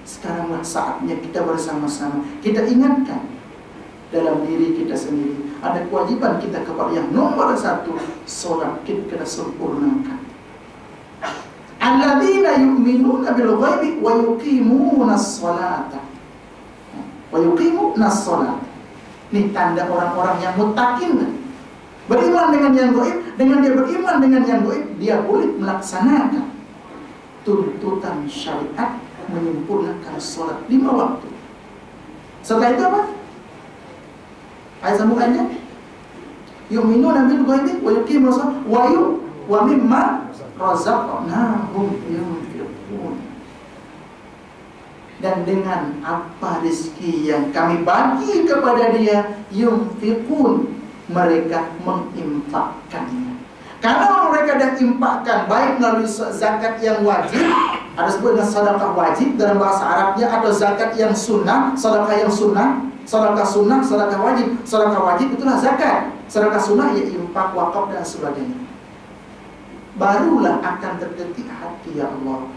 Sekaranglah saatnya kita bersama-sama, kita ingatkan dalam diri kita sendiri. Ada kewajiban kita kepada yang nomor satu, solat kita sempurnakan. Alladzina yu'minuna bil ghaibi wa yuqimuna as-salata. Wa yuqimuna as-salata. Ini tanda orang-orang yang muttaqin. Beriman dengan yang gaib, dengan dia beriman dengan yang gaib, dia boleh melaksanakan tuntutan syariat, menyempurnakan sholat 5 waktu. Setelah itu apa? Ayat sambungannya, yu'minuna bil ghaibi wa yuqimuna as-salata wa mimma razaqnahum yunfiqun. Dan dengan apa rezeki yang kami bagi kepada dia, yunfiqun, mereka menginfakkannya. Karena mereka dah infakkan baik melalui zakat yang wajib, ada sebut dengan sedekah wajib dalam bahasa Arabnya, atau zakat yang sunnah, sedekah yang sunnah, sedekah sunnah, sedekah wajib. Sedekah wajib itulah zakat, sedekah sunnah ya infak, wakaf dan sebagainya. Barulah akan terdetik hati, ya Allah,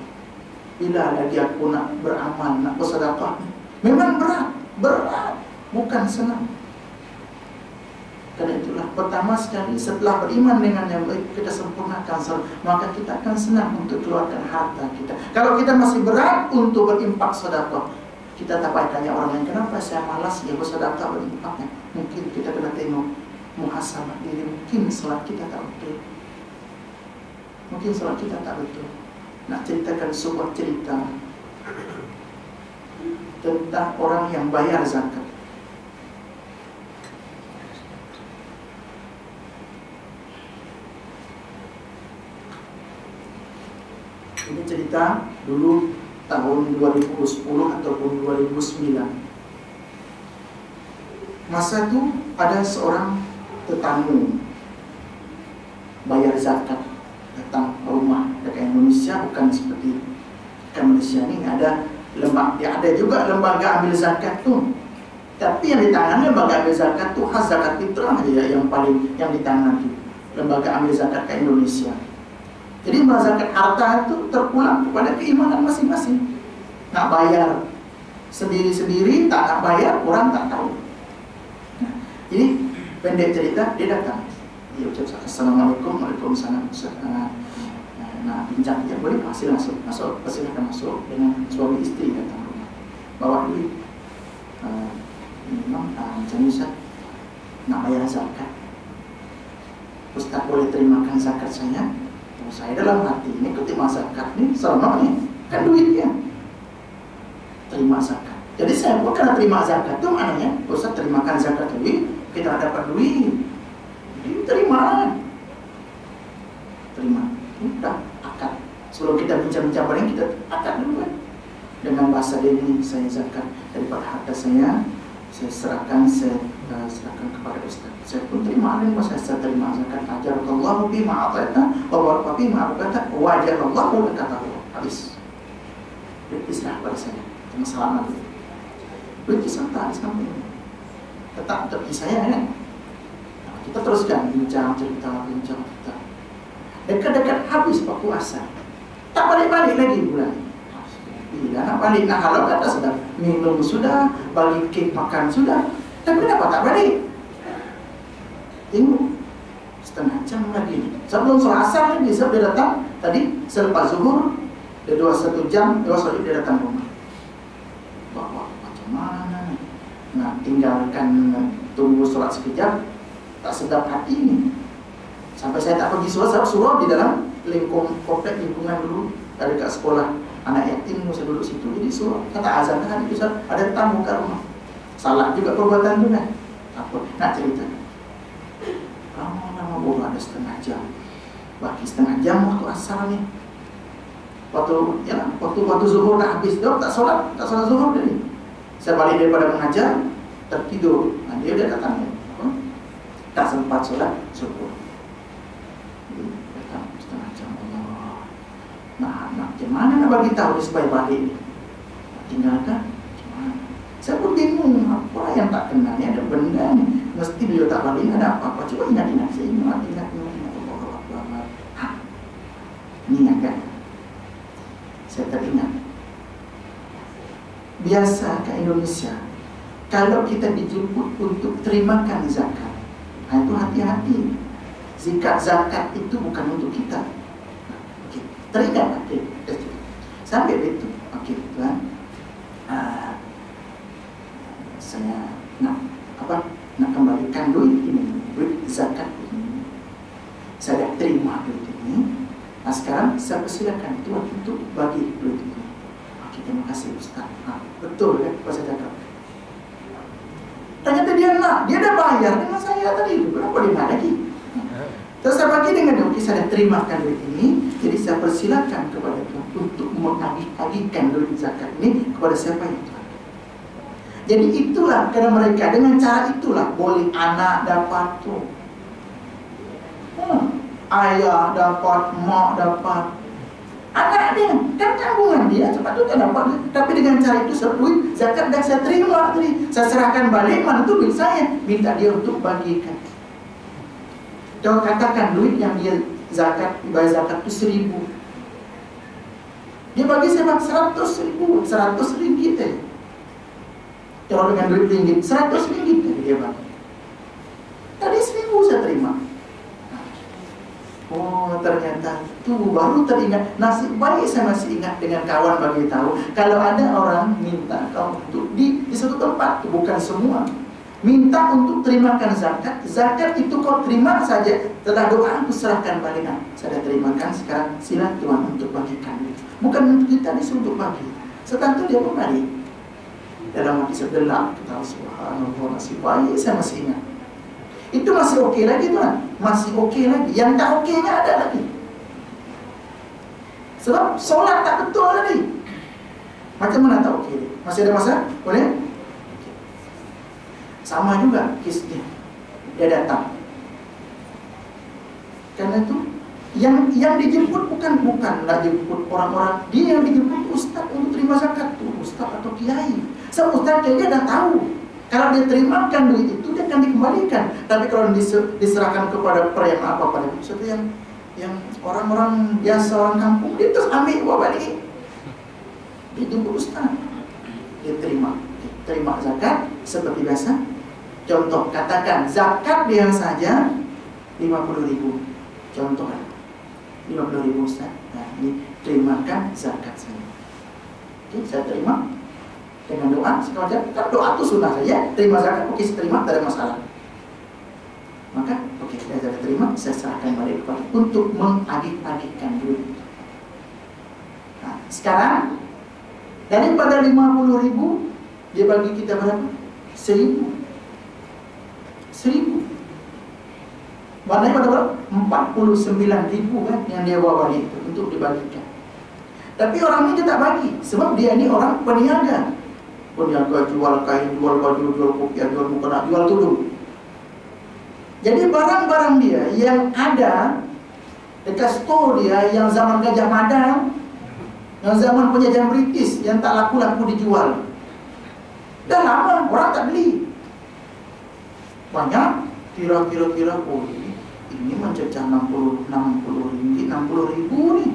bila lagi aku nak beramal, nak bersedekah. Memang berat, bukan senang. Karena itulah pertama sekali setelah beriman dengan yang baik, kita sempurnakan salat, maka kita akan senang untuk keluarkan harta kita. Kalau kita masih berat untuk berimpak sedekah, kita tak payah tanya orang lain, kenapa saya malas ya bersedekah berimpaknya. Mungkin kita kena tengok muhasabah diri, mungkin salat kita tak betul. Mungkin salat kita tak betul. Nak ceritakan sebuah cerita tentang orang yang bayar zakat. Ini cerita dulu tahun 2010 ataupun 2009. Masa itu ada seorang tetamu bayar zakat, datang ke rumah. Dekat Indonesia bukan seperti kan Malaysia ni ada lembaga, ya ada juga lembaga ambil zakat tu. Tapi yang ditangani lembaga ambil zakat tu khas zakat fitrah aja yang paling yang ditangani lembaga ambil zakat ke Indonesia. Jadi zakat harta itu terpulang kepada keimanan masing-masing. Nak bayar sendiri-sendiri, tak nak bayar, orang tak tahu. Nah, jadi pendek cerita, dia datang. Dia ucap assalamualaikum, waalaikumsalam. Nah, bincang dia boleh masuk, persilahkan masuk dengan suami istri datang rumah. Bawa duit. Memang macam ni Ustaz, nak bayar zakat. Ustaz boleh terimakan zakat saya? Saya dalam hati ini ketika zakat ni selama ni kan duitnya terima zakat. Jadi saya pun kena terima zakat tu maknanya Ustaz terimakan zakat duit, kita dapat duit. Jadi terima. Udah akad. Sebelum kita bincang-bincang paling kita akad dulu kan. Dengan bahasa ini saya zakat daripada harta saya serahkan kepada Ustaz. Saya pun terima dengan bahasa saya terima zakat. Ajarallahu bima ata'ta wa baraka bima abqata wa ajarallahu lakatahu. Habis. Duit diserah pada saya. Cuma salaman. Duit diserah di samping. Tetap tepi saya kan. Nah, kita teruskan bincang cerita. Dekat-dekat habis waktu asar. Tak balik-balik lagi bulan. Bila nak balik, nak halau kata sudah minum sudah, bagi kek makan sudah. Tapi kenapa tak balik? Tengok setengah jam lagi. Sebelum sholat asar lagi, sebab dia datang tadi selepas zuhur, dia 1 jam, dia datang rumah. Bapak macam mana nih? Nah, tinggalkan tunggu sholat sekejap, tak sedap hati ini. Sampai saya tak pergi sholat, saya suruh di dalam lingkungan dulu dari dekat sekolah anak yatim, saya duduk situ. Jadi suruh kata azan kan itu ada tamu ke rumah. Salah juga perbuatan itu kan. Apa nak cerita? Lama-lama baru ada setengah jam. Bagi setengah jam waktu asar ni. Waktu zuhur dah habis, dia tak solat zuhur dia ni. Saya balik daripada mengajar, tertidur. Nah, dia datang. Tak sempat solat zuhur. Datang setengah jam. Allah. Nah, macam mana nak bagi tahu dia supaya balik ni? Tinggalkan. Saya pun bingung, apa yang tak kenal ni, ada benda ni. Mesti beliau tak balik, ada apa-apa. Coba ingat-ingat, saya ingat. Ni ingat kan? Saya teringat biasa ke Indonesia, kalau kita dijemput untuk terimakan zakat, itu hati-hati. Zakat itu bukan untuk kita. Oke, teringat. Oke, sampai itu. Oke, Tuhan, saya nak kembalikan duit ini, duit zakat ini. Saya terima duit ini. Nah, sekarang saya persilakan Tuhan untuk bagi duit ini. Oke, terima kasih Ustaz. Betul ya, saya cakap. Ternyata dia dah bayar dengan saya tadi. Kenapa dia nak lagi? Terus saya bagi dengan dia, saya terimakan duit ini. Jadi saya persilakan kepada Tuhan untuk mengagih-agihkan duit zakat ini kepada siapa yang Tuhan. Jadi itulah karena mereka, dengan cara itulah boleh anak dapat tuh, ayah dapat, mak dapat, anak dia kan tanggungan dia, sepatutnya dapat. Tapi dengan cara itu duit zakat dah saya terima tadi, saya serahkan balik, mana tu duit saya, minta dia untuk bagikan. Jangan katakan duit yang dia zakat, bayar zakat itu 1.000, dia bagi saya 100.000, 100 ringgit aja. Kalau dengan duit ringgit 100 ringgit dia bagi. Tadi 1.000 saya terima. Oh, ternyata tuh baru teringat. Nasib baik saya masih ingat dengan kawan bagi tahu, kalau ada orang minta kau untuk di satu tempat, bukan semua, minta untuk terimakan zakat. Zakat itu kau terima saja, setelah doa aku serahkan balik. Saya terimakan, sekarang sila Tuhan untuk bagikan. Bukan untuk kita, disuruh untuk bagi. Setentu dia pun balik. Dalam hati sedelak, kita subhanallah, nasib baik saya masih ingat. Itu masih okey lagi Tuhan, masih okey lagi. Yang tak okeynya ada lagi. Sebab solat tak betul tadi. Macam mana tak okey? Masih ada masa? Boleh? Sama juga kisnya. Dia datang. Karena itu yang dijemput bukan nak jemput orang-orang, dia yang dijemput ustaz untuk terima zakat tuh, ustaz atau kiai. Sebab ustaz kiai dah tahu, kalau dia terimakan duit itu dia akan dikembalikan. Tapi kalau diserahkan kepada pada sesuatu yang orang-orang biasa, orang kampung, dia terus ambil bawa balik. Dia jemput ustaz, dia terima zakat seperti biasa. Contoh, katakan zakat dia saja 50.000. Contoh 50.000 Ustaz. Nah, ini terimakan zakat saya. Oke, saya terima dengan doa. Sekarang kan doa itu sunnah saja. Terima zakat, oke, saya terima, tidak ada masalah. Maka, oke, saya terima, saya serahkan balik kepada untuk mengagih-agihkan duit. Nah, sekarang daripada 50.000 dia bagi kita berapa? 1.000. Warnanya pada berapa? 49.000 kan yang dia bawa balik itu untuk dibagikan. Tapi orang ini dia tak bagi, sebab dia ini orang peniaga. Peniaga jual kain, jual baju, jual kopiah, jual mukena, jual tudung. Jadi barang-barang dia yang ada dekat store dia yang zaman Gajah Mada, yang zaman penjajahan British, yang tak laku-laku dijual. Dah lama orang tak beli. Banyak kira-kira ini mencecah 60 ringgit, 60.000 nih.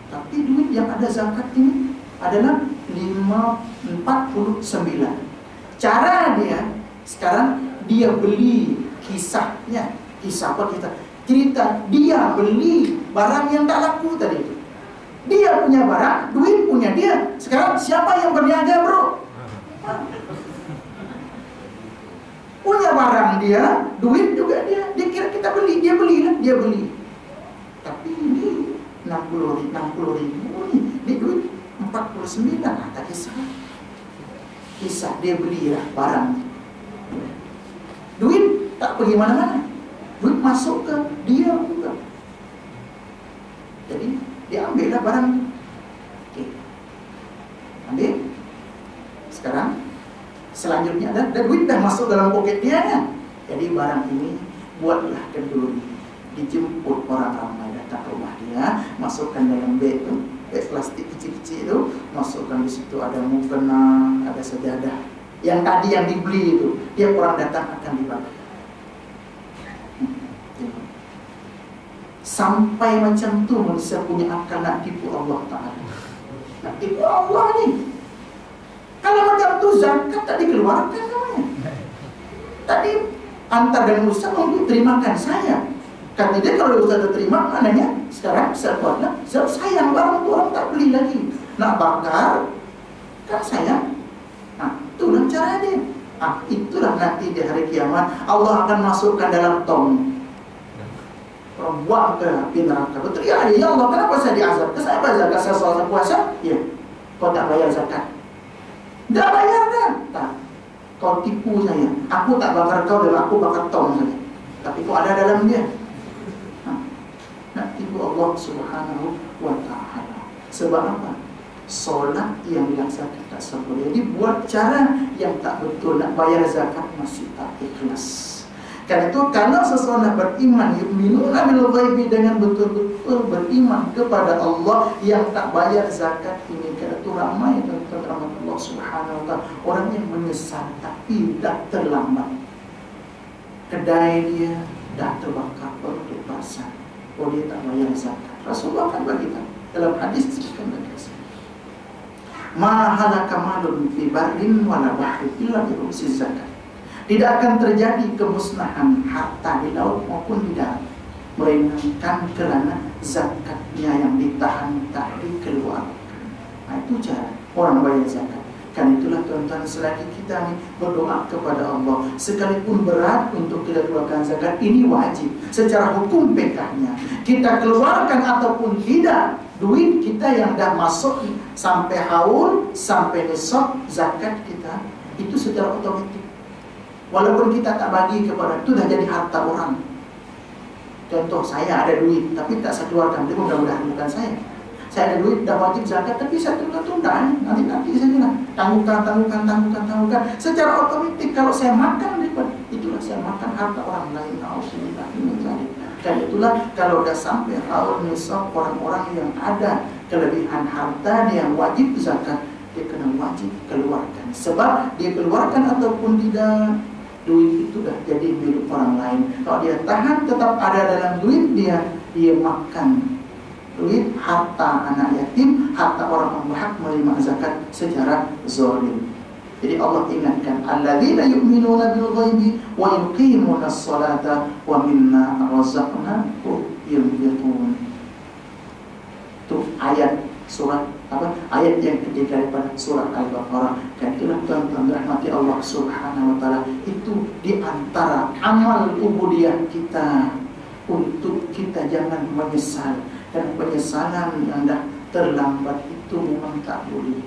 Tapi duit yang ada zakat ini adalah 49. Cara dia sekarang dia beli kisahnya. Kisah apa kita? Cerita dia beli barang yang tak laku tadi itu. Dia punya barang, duit punya dia. Sekarang siapa yang berniaga, bro? Punya barang dia, duit juga dia. Dia kira kita beli, dia beli. Tapi ini 60.000 nih, ini duit 49. Tak kisah dia belilah barang. Duit tak pergi mana-mana, duit masuk ke dia juga. Jadi dia ambillah barang. Oke, ambil. Sekarang selanjutnya ada duit dah masuk dalam poket dia kan. Jadi barang ini buatlah kenduri, dijemput orang ramai datang ke rumah dia, masukkan dalam beg tu, beg plastik kecil-kecil itu, masukkan di situ ada mukena, ada sejadah. Yang tadi yang dibeli itu, tiap orang datang akan dibagi. Sampai macam tu manusia punya akal nak tipu Allah Ta'ala. Nak tipu Allah ni. zakat tak dikeluarkan namanya. Tadi antar dan Ustaz untuk terimakan saya. Kata dia kalau Ustaz terima, maknanya sekarang saya buatlah, saya sayang barang tu orang tak beli lagi. Nak bakar, kan sayang. Nah, itulah cara dia. Nah, itulah nanti di hari kiamat Allah akan masukkan dalam tong. Buang ke api neraka. Betul ya, ya Allah, kenapa saya diazab? Saya bayar zakat, saya sholat puasa. Ya, kau tak bayar zakat. Dah bayar dah. Tak. Kau tipu saya. Aku tak bakar kau dan aku bakar tong saja. Tapi kau ada dalam dia. Nak tipu Allah Subhanahu wa ta'ala. Sebab apa? Solat yang dilaksanakan tak sempurna. Jadi buat cara yang tak betul, nak bayar zakat masih tak ikhlas. Karena itu kalau seseorang beriman yu'minuna bil ghaibi, dengan betul-betul beriman kepada Allah, yang tak bayar zakat ini, karena itu ramai tentang Allah Subhanahu wa ta'ala orang yang menyesal tapi dah terlambat. Kedai dia dah terbakar baru dia pasang. Oh, dia tak bayar zakat. Rasulullah kan beritahu dalam hadis disebutkan begini. Ma halaka malun fi barrin wala bahri illa bi khumsi zakat. Tidak akan terjadi kemusnahan harta di laut maupun di darat melainkan kerana zakatnya yang ditahan tak dikeluarkan. Nah, itu cara orang bayar zakat. Kan itulah tuan-tuan, selagi kita ni berdoa kepada Allah, sekalipun berat untuk kita keluarkan zakat, ini wajib secara hukum PK-nya. Kita keluarkan ataupun tidak, duit kita yang dah masuk sampai haul, sampai nisab zakat kita, itu secara otomatis. Walaupun kita tak bagi kepada, itu dah jadi harta orang. Contoh, saya ada duit tapi tak saya keluarkan, dia mudah-mudahan bukan saya. Saya ada duit, dah wajib zakat, tapi saya tunda-tunda, nanti saja lah. Tangguhkan. Secara otomatis kalau saya makan, itulah saya makan harta orang lain. Alhamdulillah, ini jadi. Dan itulah kalau dah sampai haul nisab, orang-orang yang ada kelebihan harta yang wajib zakat, dia kena wajib keluarkan. Sebab dia keluarkan ataupun tidak, duit itu dah jadi milik orang lain. Kalau dia tahan tetap ada dalam duit dia makan duit harta anak yatim, harta orang yang berhak menerima zakat secara zalim. Jadi Allah ingatkan, alladzina yu'minuna bil ghaibi wa yuqimuna as-salata wa mimma razaqnahum yunfiqun. Itu ayat surat apa? Ayat yang ketiga daripada surat Al-Baqarah. Dan itulah tuan-tuan rahmati Allah Subhanahu wa taala, itu di antara amal ubudiyah kita untuk kita jangan menyesal. Dan penyesalan yang dah terlambat itu memang tak boleh.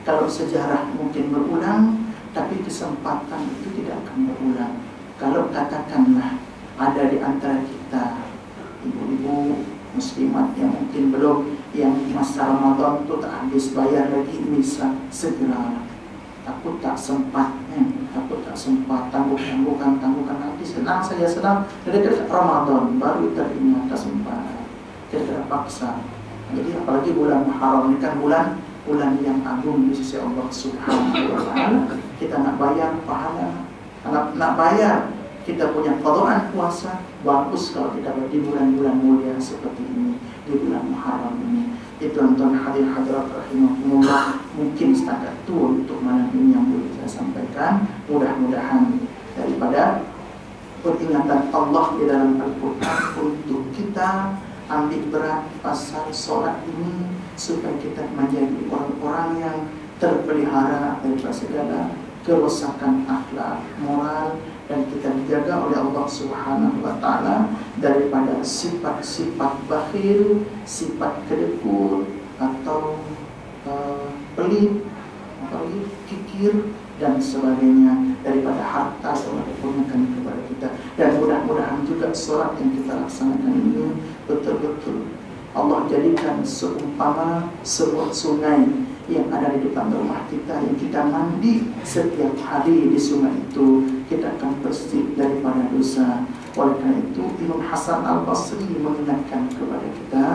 Kalau sejarah mungkin berulang, tapi kesempatan itu tidak akan berulang. Kalau katakanlah ada di antara kita ibu-ibu muslimat yang mungkin belum, yang masa Ramadan itu tak habis bayar lagi, bisa segera. Aku tak sempat, tangguhkan nanti senang saja senang. Jadi Ramadan baru terima, tak sempat. Kita paksa. Jadi apalagi bulan Muharram ini kan bulan yang agung di sisi Allah Subhanahu wa taala. Kita nak bayar pahala, nak bayar kita punya qadaan puasa, bagus kalau kita di bulan-bulan mulia seperti ini, di bulan Muharram ini. Itu tuan-tuan hadirat rahimahumullah, mungkin setakat itu untuk malam ini yang boleh saya sampaikan. Mudah-mudahan daripada peringatan Allah di dalam Al-Quran untuk kita ambil berat pasal solat ini, supaya kita menjadi orang-orang yang terpelihara daripada segala kerosakan akhlak, moral, dan kita dijaga oleh Allah Subhanahu wa taala daripada sifat-sifat bakhil, sifat kedekut atau pelit, kikir dan sebagainya daripada harta yang dipunyakan kepada kita. Dan mudah-mudahan juga solat yang kita laksanakan ini betul-betul Allah jadikan seumpama sebuah sungai yang ada di depan rumah kita, yang kita mandi setiap hari di sungai itu, kita akan bersih daripada dosa. Oleh karena itu Imam Hasan Al-Basri mengingatkan kepada kita,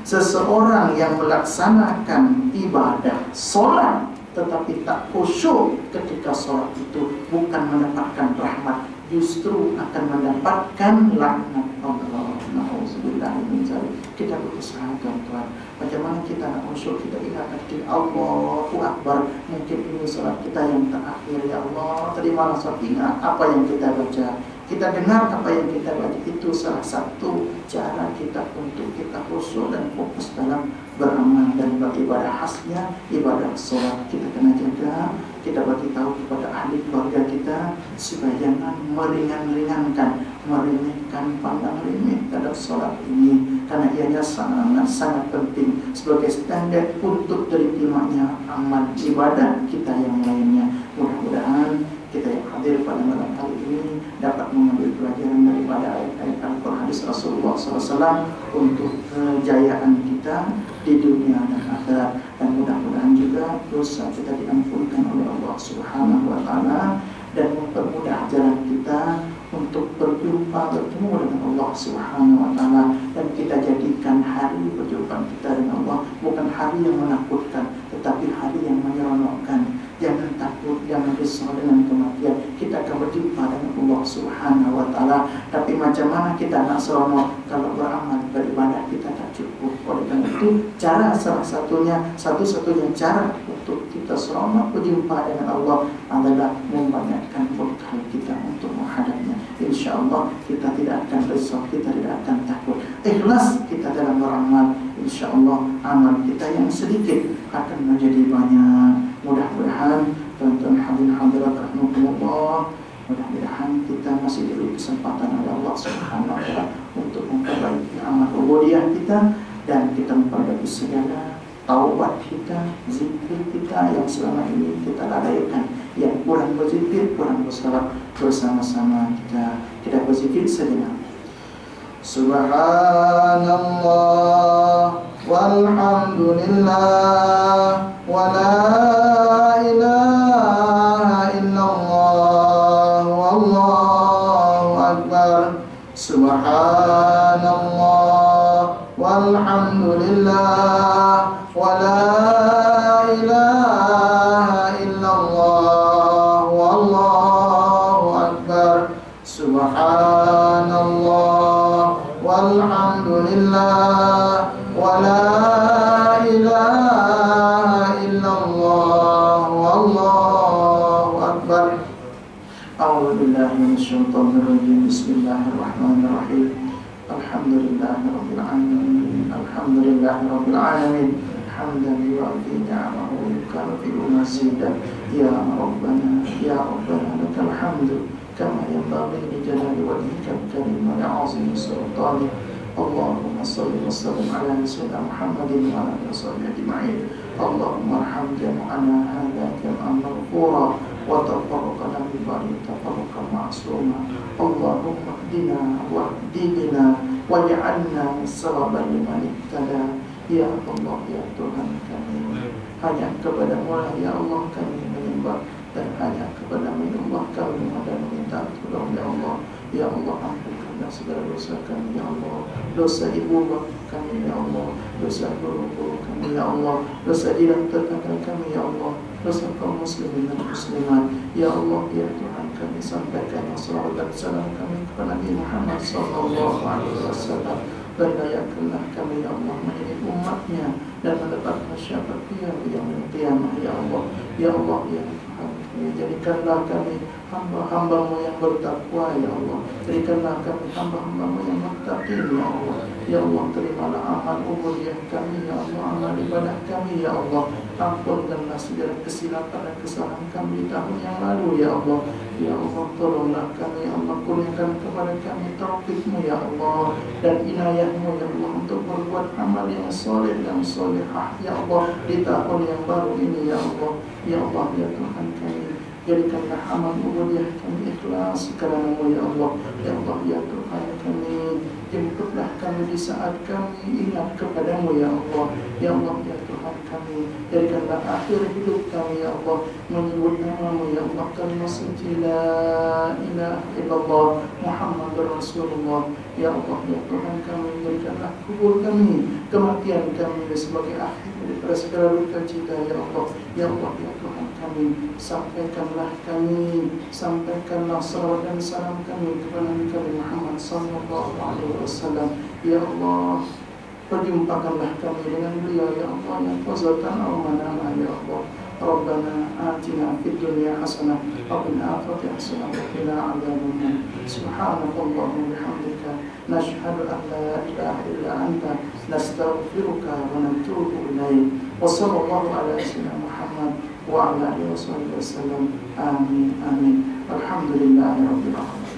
seseorang yang melaksanakan ibadah solat tetapi tak khusyuk ketika solat itu bukan mendapatkan rahmat, justru akan mendapatkan laknat Allah. Nauzubillah min dzalik. kita berusaha tuan-tuan. Bagaimana kita nak khusyuk, kita ingat nanti Allahu Akbar. Mungkin ini salat kita yang terakhir, ya Allah. Terimalah salat, ingat apa yang kita baca, kita dengar apa yang kita baca. Itu salah satu cara kita untuk kita khusyuk dan fokus dalam beramal dan beribadah. Khasnya ibadah salat kita kena jaga. Kita bagi tahu kepada ahli keluarga kita supaya jangan meringankan, meremehkan, pandang remeh terhadap sholat ini, karena ianya sangat penting sebagai standar untuk diterimanya amal ibadah kita yang lainnya. Mudah-mudahan kita yang hadir pada malam kali ini dapat mengambil pelajaran daripada ayat-ayat Al-Quran hadis Rasulullah SAW untuk kejayaan kita di dunia dan akhirat, dan mudah-mudahan juga dosa kita diampunkan oleh Allah Subhanahu wa Ta'ala dan mempermudah jalan kita untuk bertemu dengan Allah Subhanahu wa Ta'ala, dan kita jadikan hari perjumpaan kita dengan Allah bukan hari yang menakutkan, tetapi hari yang menyeronokkan. Jangan takut, jangan risau dengan kematian. Kita akan berjumpa dengan Allah Subhanahu wa Ta'ala. Tapi macam mana kita nak seronok kalau beramal, beribadah kita tak cukup. Oleh karena itu, salah satu-satunya cara untuk kita seronok berjumpa dengan Allah adalah membanyakkan bekal kita untuk menghadapnya. Insya Allah kita tidak akan risau, kita tidak akan takut. Ikhlas kita dalam beramal, insya Allah amal kita yang sedikit akan menjadi banyak. Mudah-mudahan tuan-tuan hadirin hadirat rahmatullah, mudah-mudahan kita masih diberi kesempatan oleh Allah Subhanahu wa Ta'ala untuk memperbaiki amal ubudiyah kita, dan kita memperbaiki segala taubat kita, zikir kita yang selama ini kita lalaikan, yang kurang berzikir, kurang bersalat. Bersama-sama kita berzikir sejenak. Subhanallah walhamdulillah wa la ilaha illallah wallahu akbar. Subhanallah walhamdulillah wa la ilaha illallah wallahu akbar. Subhanallah walhamdulillah wa la ilaha illallah wallahu akbar. A'udzu billahi minasyaitonir rajim. Bismillahirrahmanirrahim. Alhamdulillahirabbil alamin. Alhamdulillahirabbil alamin. Hamdan yu'ti ni'amahu wa yukafi mazida. Ya Rabbana lakal hamdu kama yanbaghi li jalali wajhikal karim wa li'azimi sultanik. Allahumma salli wa sallim ala sayyidina Muhammadin wa ala alihi washabbihi ajma'in. Allahumma arham jam'ana hadha jam'an maghfura wa tafarraqna min ba'di tafarruqan ma'suma. Allahumma hdina wahdina waj'alna sawaban liman ihtada. Ya Allah, ya Tuhan kami, hanya kepada-Mu lah ya Allah kami menyembah, dan hanya kepada-Mu ya Allah kami memohon meminta tolong ya Allah. Ya Allah, ampunkanlah segala dosa kami ya Allah, dosa ibu bapa kami ya Allah, dosa guru-guru kami ya Allah, dosa jiran tetangga kami ya Allah, dosa kaum muslimin dan muslimat ya Allah. Ya Tuhan kami, sampaikan salawat dan salam kami kepada Nabi Muhammad sallallahu alaihi wasallam, dan layakanlah kami ya Allah menjadi umatnya dan mendapatkan syafaat yang qiyamah ya Allah. Ya Allah, ya Tuhan kami, jadikanlah kami hamba-hamba-Mu yang bertakwa ya Allah, jadikanlah kami hamba-hamba-Mu yang muttaqin ya Allah. Ya Allah, terimalah amal ubudiyah kami ya Allah, amal ibadah kami ya Allah. Ampunkanlah segala kesilapan dan kesalahan kami di tahun yang lalu ya Allah. Ya Allah, tolonglah kami ya Allah, kurniakan kepada kami taufik-Mu ya Allah dan inayah-Mu ya Allah untuk berbuat amal yang soleh dan solehah ya Allah di tahun yang baru ini ya Allah. Ya Allah, ya Tuhan kami, jadikanlah amal ubudiyah kami ikhlas karena-Mu ya Allah. Ya Allah, ya Tuhan kami, jemputlah kami di saat kami ingat kepada-Mu ya Allah. Ya Allah, ya Tuhan kami, jadikanlah akhir hidup kami ya Allah menyebut nama-Mu ya Allah, kalimat suci la ilaha illallah Muhammadur Rasulullah. Ya Allah, ya Tuhan kami, jadikanlah kubur kami, kematian kami sebagai akhir daripada segala duka cita ya Allah. Ya Allah, ya Tuhan kami, sampaikanlah salawat dan salam kami kepada Nabi Muhammad sallallahu alaihi wasallam. Ya Allah, perjumpakanlah kami dengan beliau ya Allah ya fazlatan aw manama ya Allah. Rabbana atina fid dunya hasanah wa fil akhirati hasanah wa qina adzabannar. Subhanakallahumma wa bihamdika nashhadu an la ilaha illa anta nastaghfiruka wa natubu ilaik. Wa sallallahu ala sayyidina Muhammad wa ala alihi wasallam. Amin amin. Alhamdulillahirabbil alamin.